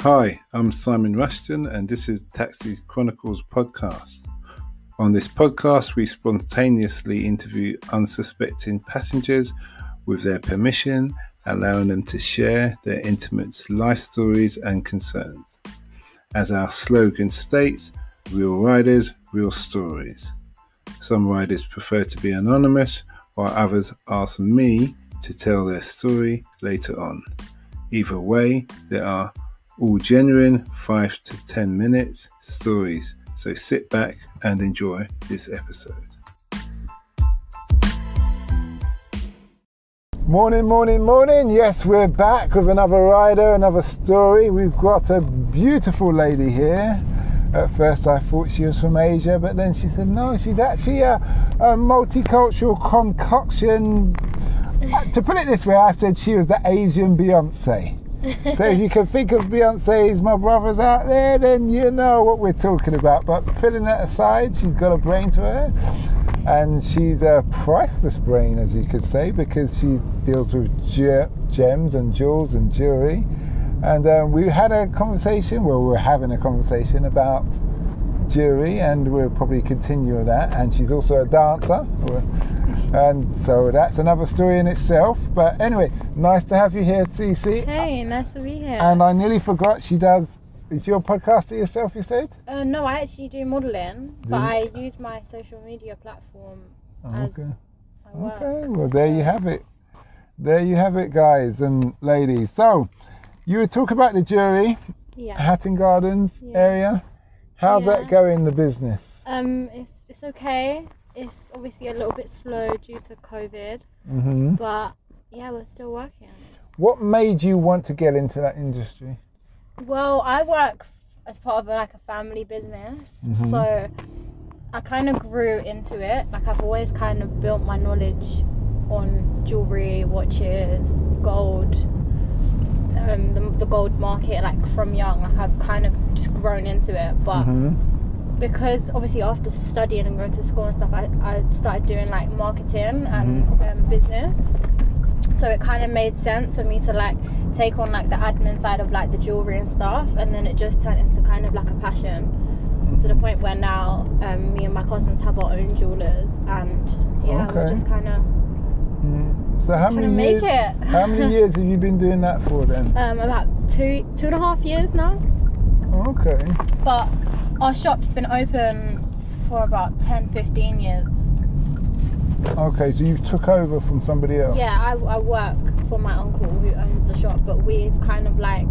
Hi, I'm Simon Rushton and this is Taxi Chronicles podcast. On this podcast, we spontaneously interview unsuspecting passengers with their permission, allowing them to share their intimate life stories and concerns. As our slogan states, real riders, real stories. Some riders prefer to be anonymous, while others ask me to tell their story later on. Either way, there are all genuine 5 to 10 minutes stories, so sit back and enjoy this episode. Morning. Yes, we're back with another rider, another story. We've got a beautiful lady here. At first I thought she was from Asia, but then she said no, she's actually a multicultural concoction. To put it this way, I said she was the Asian Beyonce. So if you can think of Beyonce's My Brothers out there, then you know what we're talking about. But putting that aside, she's got a brain to her, and she's a priceless brain, as you could say, because she deals with gems and jewels and jewelry. And we had a conversation, we're having a conversation about jewelry, and we'll probably continue with that. And she's also a dancer, and so that's another story in itself. But anyway, nice to have you here, Cece. Hey, nice to be here. And I nearly forgot, is your podcast to yourself, you said? No, I actually do modelling, but I use my social media platform as my work. Okay, well there you have it. There you have it, guys and ladies. So, you were talking about the jewelry, Hatton Gdns area. How's that going, the business? It's okay. It's obviously a little bit slow due to COVID, but yeah, we're still working. What made you want to get into that industry? Well, I work as part of a family business, so I kind of grew into it. Like, I've always kind of built my knowledge on jewelry, watches, gold, the gold market, like from young. Like, I've kind of just grown into it, but because obviously after studying and going to school and stuff, I started doing like marketing and business, so it kind of made sense for me to like take on like the admin side of like the jewelry and stuff, and then it just turned into kind of like a passion, to the point where now me and my cousins have our own jewelers, and we're just kind of so how many years have you been doing that for then? About 2.5 years now. Okay. But our shop's been open for about 10-15 years. Okay, so you took over from somebody else? Yeah, I work for my uncle who owns the shop, but we've kind of like,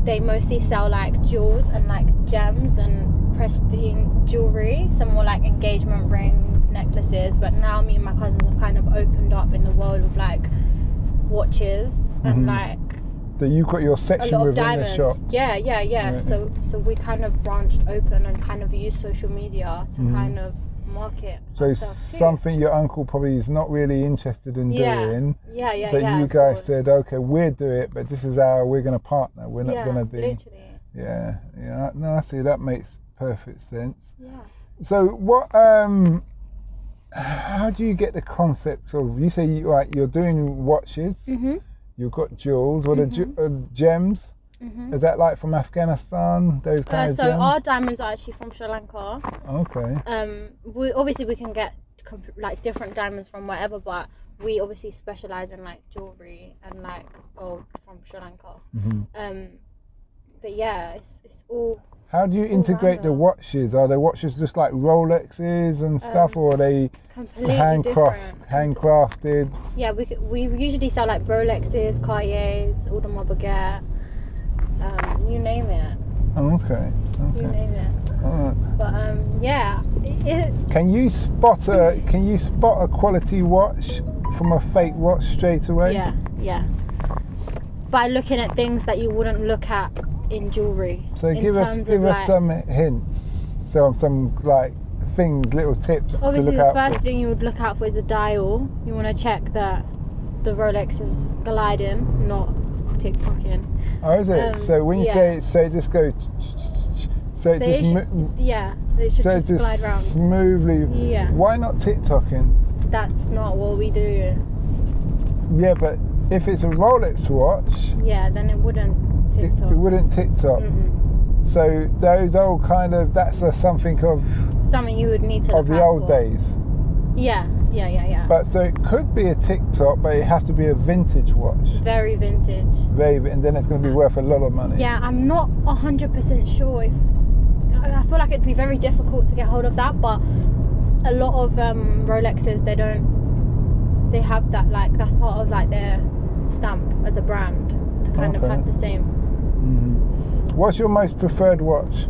they mostly sell like jewels and like gems and prestige jewelry, some more like engagement rings, necklaces, but now me and my cousins have kind of opened up in the world of like watches and like that you've got your section within diamonds. The shop. Yeah. So we kind of branched open and kind of use social media to kind of market. So something your uncle probably is not really interested in doing. Yeah. But you guys said, okay, we'll do it, but this is how we're going to partner. We're not going to be. Literally. Yeah. No, I see. That makes perfect sense. Yeah. So what? How do you get the concept of? You say you're doing watches. You've got jewels. What are gems? Is that like from Afghanistan? Those kind of gems? So our diamonds are actually from Sri Lanka. Okay. We can get like different diamonds from wherever, but we obviously specialize in like jewelry and like gold from Sri Lanka. But yeah, it's all. How do you integrate the watches? Are the watches just like Rolexes and stuff, or are they handcrafted? Yeah, we usually sell like Rolexes, Cartiers, Audemars Piguet, you name it. Okay. You name it. But yeah. Can you spot a quality watch from a fake watch straight away? Yeah. By looking at things that you wouldn't look at in jewelry. So give us some hints. So some like things, little tips. Obviously, to look the out first thing you would look out for is the dial. You want to check that the Rolex is gliding, not tick-tocking. Oh, is it? So when you say just go. It should just glide round smoothly. Yeah. Why not tick-tocking? That's not what we do. Yeah, but if it's a Rolex watch. Yeah, then it wouldn't TikTok. It wouldn't TikTok. So those old kind of, that's something of something you would need to of look the out old for. days. Yeah. But so it could be a TikTok, but it has to be a vintage watch. Very vintage. And then it's going to be worth a lot of money. Yeah, I'm not 100% sure if. I feel like it'd be very difficult to get hold of that, but a lot of Rolexes, they have that, like, that's part of like their stamp as a brand to kind of have the same. What's your most preferred watch?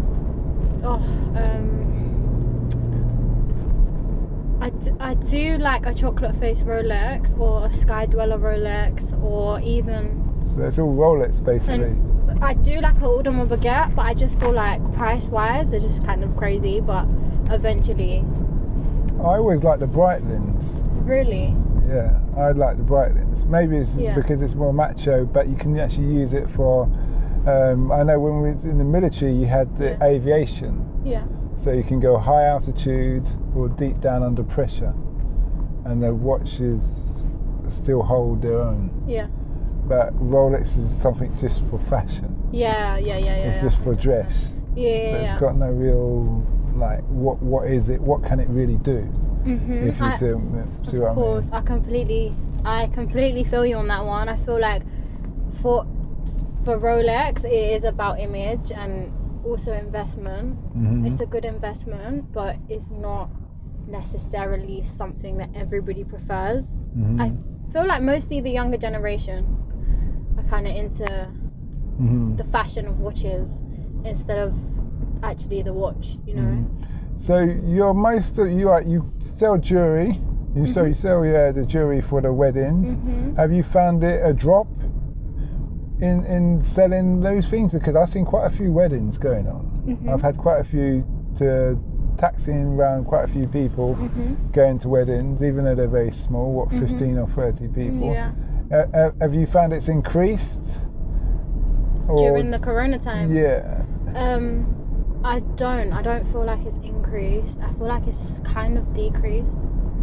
I do like a chocolate face Rolex or a Sky Dweller Rolex, or even. So that's all Rolex basically. And I do like an Audemars Baguette, but I just feel like price wise they're just kind of crazy. But eventually. I always like the Breitlings. Really? Yeah, I like the Breitlings. Maybe it's because it's more macho, but you can actually use it for. I know when we were in the military, you had the aviation. Yeah. So you can go high altitude or deep down under pressure, and the watches still hold their own. Yeah. But Rolex is something just for fashion. Yeah. It's just for dress. Yeah. But it's got no real, like, what is it? What can it really do? If you see what I mean. Of course, I completely feel you on that one. I feel like for Rolex, it is about image and also investment. It's a good investment, but it's not necessarily something that everybody prefers. I feel like mostly the younger generation are kind of into the fashion of watches instead of actually the watch, you know. So you sell jewelry. You sell the jewelry for the weddings. Have you found it a drop in selling those things? Because I've seen quite a few weddings going on. I've had quite a few taxiing around quite a few people going to weddings, even though they're very small, 15 or 30 people. Have you found it's increased? During the corona time? Yeah. I don't feel like it's increased. I feel like it's kind of decreased.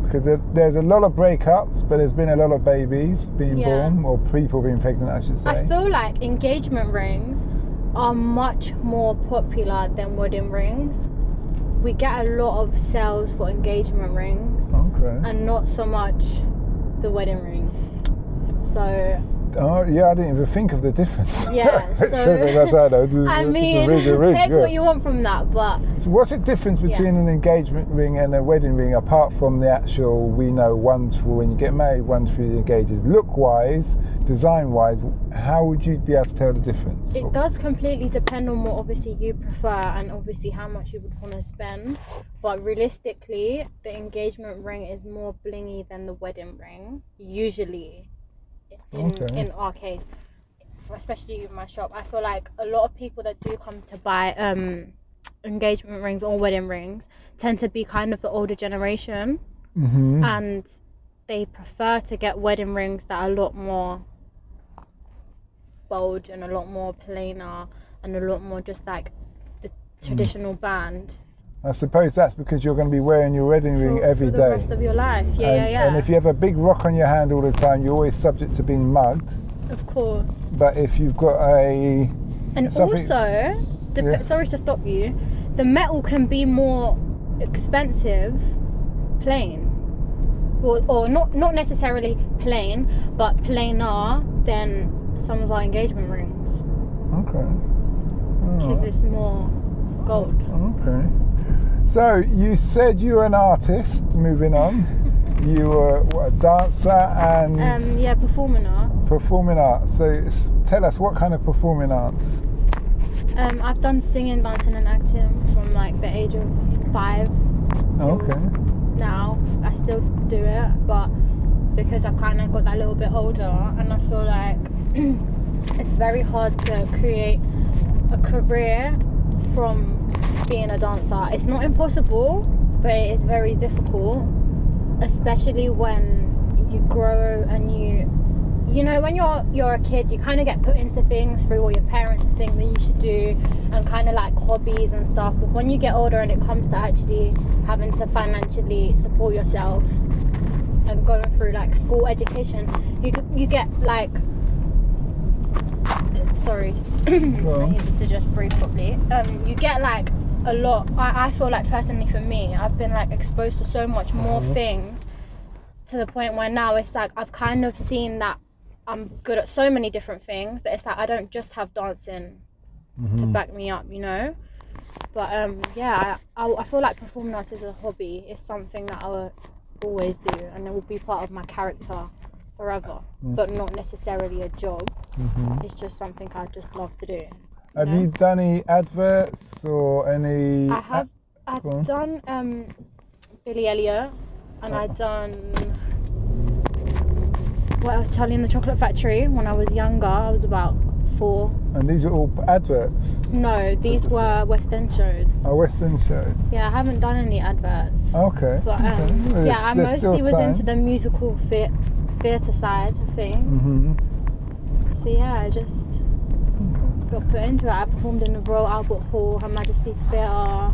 Because there's a lot of breakups, but there's been a lot of babies being born, or people being pregnant, I should say. I feel like engagement rings are much more popular than wedding rings. We get a lot of sales for engagement rings, and not so much the wedding ring. So. Oh yeah, I didn't even think of the difference. Yeah, so I mean, take what you want from that, but. So what's the difference between an engagement ring and a wedding ring, apart from the actual, we know one's for when you get married, one's for the engagers. Look-wise, design-wise, how would you be able to tell the difference? It does completely depend on what obviously you prefer and obviously how much you would want to spend. But realistically, the engagement ring is more blingy than the wedding ring, usually. In our case, especially in my shop, I feel like a lot of people that do come to buy engagement rings or wedding rings tend to be kind of the older generation, and they prefer to get wedding rings that are a lot more bold and a lot more plainer and a lot more just like the traditional band. I suppose that's because you're going to be wearing your wedding ring every day. For the rest of your life, And if you have a big rock on your hand all the time, you're always subject to being mugged. Of course. But if you've got a... And also, sorry to stop you, the metal can be more expensive plain. Or not necessarily plain, but plainer than some of our engagement rings. Because it's more gold. So you said you were an artist. Moving on, you were a dancer and performing arts. Performing arts. So tell us, what kind of performing arts? I've done singing, dancing, and acting from like the age of 5 till now. I still do it, but because I've kind of got that little bit older, and I feel like it's very hard to create a career from being a dancer. It's not impossible, but it is very difficult, especially when you grow and you know, when you're a kid, you kind of get put into things through what your parents think that you should do, and kind of like hobbies and stuff. But when you get older and it comes to actually having to financially support yourself and going through like school education, you get like sorry, Well. I needed to just breathe properly. You get like a lot. I feel like personally for me, I've been like exposed to so much more things, to the point where now it's like I've kind of seen that I'm good at so many different things that it's like I don't just have dancing to back me up, you know. But yeah, I feel like performing arts is a hobby. It's something that I will always do, and it will be part of my character forever, but not necessarily a job. It's just something I just love to do. Have you done any adverts or any? I've done Billy Elliot, and I've done what else? Charlie and the Chocolate Factory. When I was younger, I was about 4. And these are all adverts? No, these were West End shows. Oh, West End shows. Yeah, I haven't done any adverts. Okay. But Well, yeah, I mostly was into the musical theatre side of things. So yeah, I just got put into it. I performed in the Royal Albert Hall, Her Majesty's Theatre.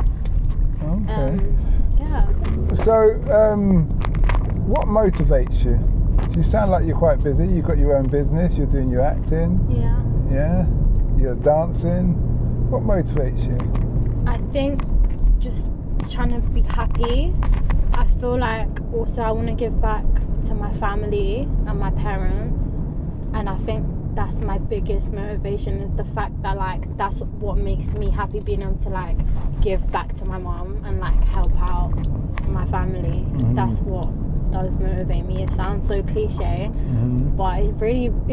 Okay. Yeah. So, what motivates you? You sound like you're quite busy. You've got your own business. You're doing your acting. Yeah. Yeah. You're dancing. What motivates you? I think just trying to be happy. I feel like also I want to give back to my family and my parents, and I think that's my biggest motivation, is the fact that like that's what makes me happy, being able to like give back to my mom and like help out my family. That's what does motivate me. It sounds so cliche, but it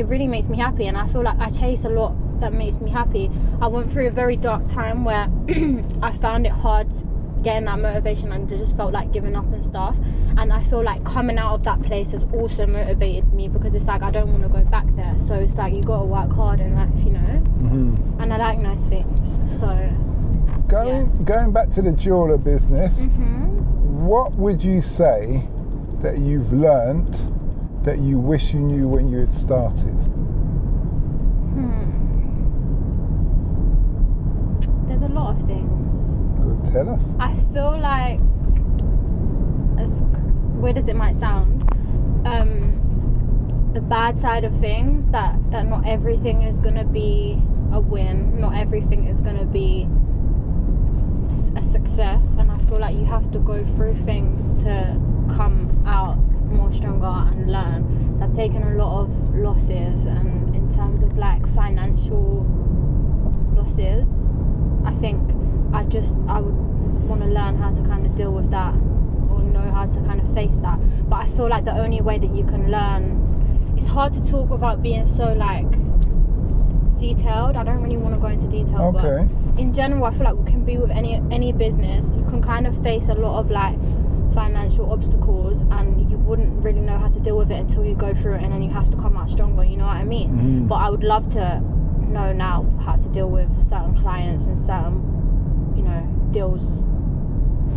really makes me happy, and I feel like I chase a lot that makes me happy. I went through a very dark time where I found it hard getting that motivation, and I just felt like giving up and stuff, and I feel like coming out of that place has also motivated me, because it's like I don't want to go back there. So it's like you got to work hard in life, you know. And I like nice things. So going back to the jeweler business, what would you say that you've learnt that you wish you knew when you had started? There's a lot of things. Tell us. I feel like, as weird as it might sound, the bad side of things, that not everything is going to be a win, not everything is going to be a success, and I feel like you have to go through things to come out more stronger and learn. So I've taken a lot of losses, and in terms of like financial losses, I think I would want to learn how to kind of deal with that, or know how to kind of face that. But I feel like the only way that you can learn, it's hard to talk without being so like detailed. I don't really want to go into detail, but in general I feel like we can be with any business. You can kind of face a lot of like financial obstacles, and you wouldn't really know how to deal with it until you go through it, and then you have to come out stronger, you know what I mean? But I would love to know now how to deal with certain clients and certain, you know, deals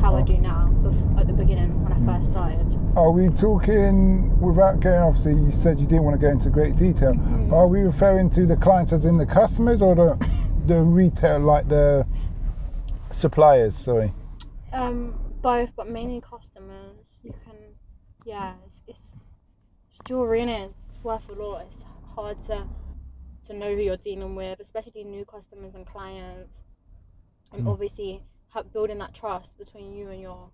how I do now at the beginning when I first started. Are we talking, without going, obviously you said you didn't want to go into great detail, are we referring to the clients as in the customers, or the retail, like the suppliers, sorry? Both, but mainly customers. You can, it's jewelry, innit? It's worth a lot. It's hard to know who you're dealing with, especially new customers and clients, and obviously building that trust between you and your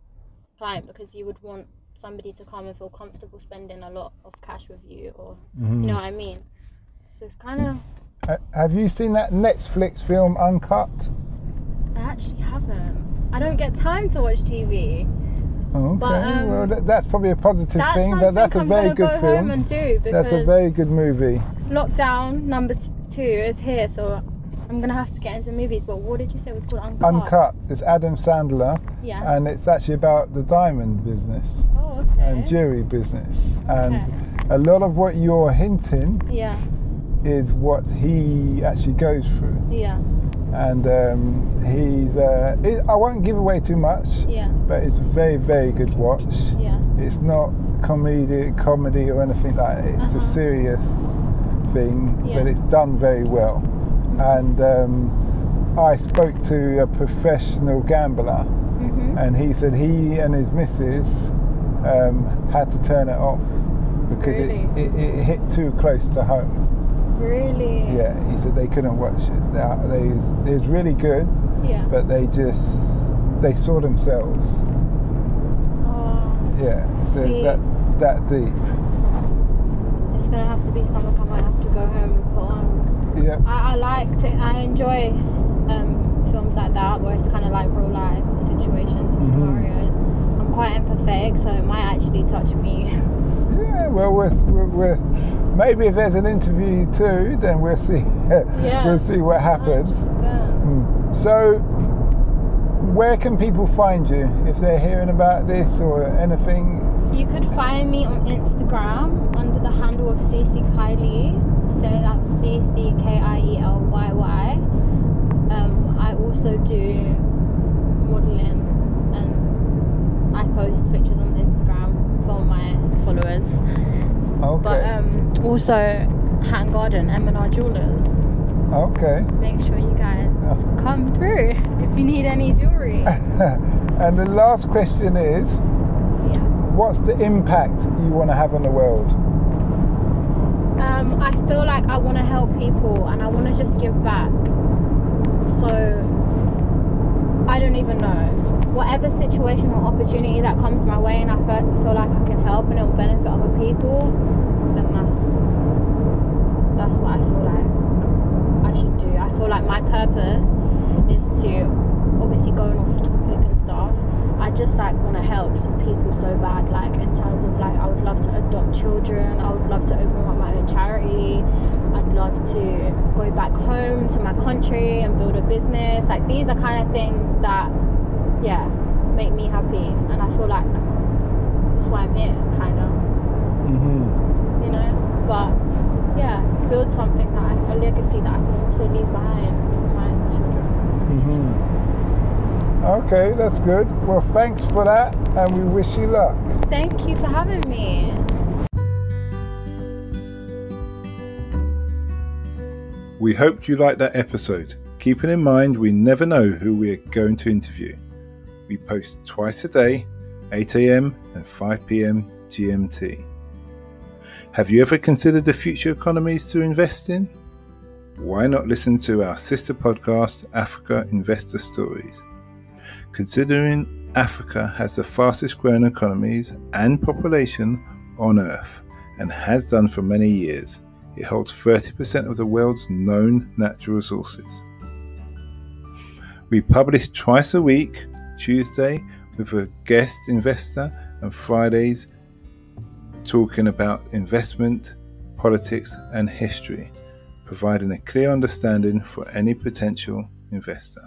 client, because you would want somebody to come and feel comfortable spending a lot of cash with you, or you know what I mean? So it's kind of... Have you seen that Netflix film Uncut? I actually haven't. I don't get time to watch TV. Okay, but, well that's probably a positive thing, but that's a very good film. Home and do, that's a very good movie. Lockdown number 2 is here, so I'm gonna have to get into movies. But what did you say it was called? Uncut. Uncut. It's Adam Sandler, and it's actually about the diamond business and jewelry business, and a lot of what you're hinting is what he actually goes through. And I won't give away too much, but it's a very, very good watch. It's not comedy or anything like that. It's a serious thing, but it's done very well. And I spoke to a professional gambler, and he said he and his missus had to turn it off because it hit too close to home. Really? Yeah, he said they couldn't watch it. It was really good, Yeah. but they saw themselves. Oh, Yeah, so see, that deep. it's gonna have to be something I might have to go home and put on. Yeah. I liked it. I enjoy films like that where it's kind of like real life situations and scenarios. I'm quite empathetic, so it might actually touch me. Yeah, well, we're maybe if there's an interview too, then we'll see. Yeah, we'll see what happens. 100%. So, where can people find you if they're hearing about this or anything? You could find me on Instagram under the handle of Cece Kylie. So that's CCKIELYY. I also do modelling, and I post pictures on Instagram for my followers. Okay. But also Hatton Garden, M&R Jewelers. Okay. Make sure you guys come through if you need any jewellery. And the last question is, what's the impact you want to have on the world? I feel like I want to help people and I want to just give back. So I don't even know. Whatever situation or opportunity that comes my way and I feel like I can help and it will benefit other people, then that's what I feel like I should do. I feel like my purpose is to, obviously going off topic and stuff, I just like want to help people so bad, like in terms of like I would love to adopt children, I would love to open up my own charity, I'd love to go back home to my country and build a business. Like these are kind of things that make me happy, and I feel like that's why I'm here, kind of. You know, but build something a legacy that I can also leave behind for my children in the future. Okay, that's good. Well, thanks for that, and we wish you luck. Thank you for having me. We hope you liked that episode. Keeping in mind, we never know who we're going to interview. We post twice a day, 8 a.m. and 5 p.m. GMT. Have you ever considered the future economies to invest in? Why not listen to our sister podcast, Africa Investor Stories? Considering Africa has the fastest growing economies and population on Earth and has done for many years, it holds 30% of the world's known natural resources. We publish twice a week, Tuesday with a guest investor and Fridays talking about investment, politics and history, providing a clear understanding for any potential investor.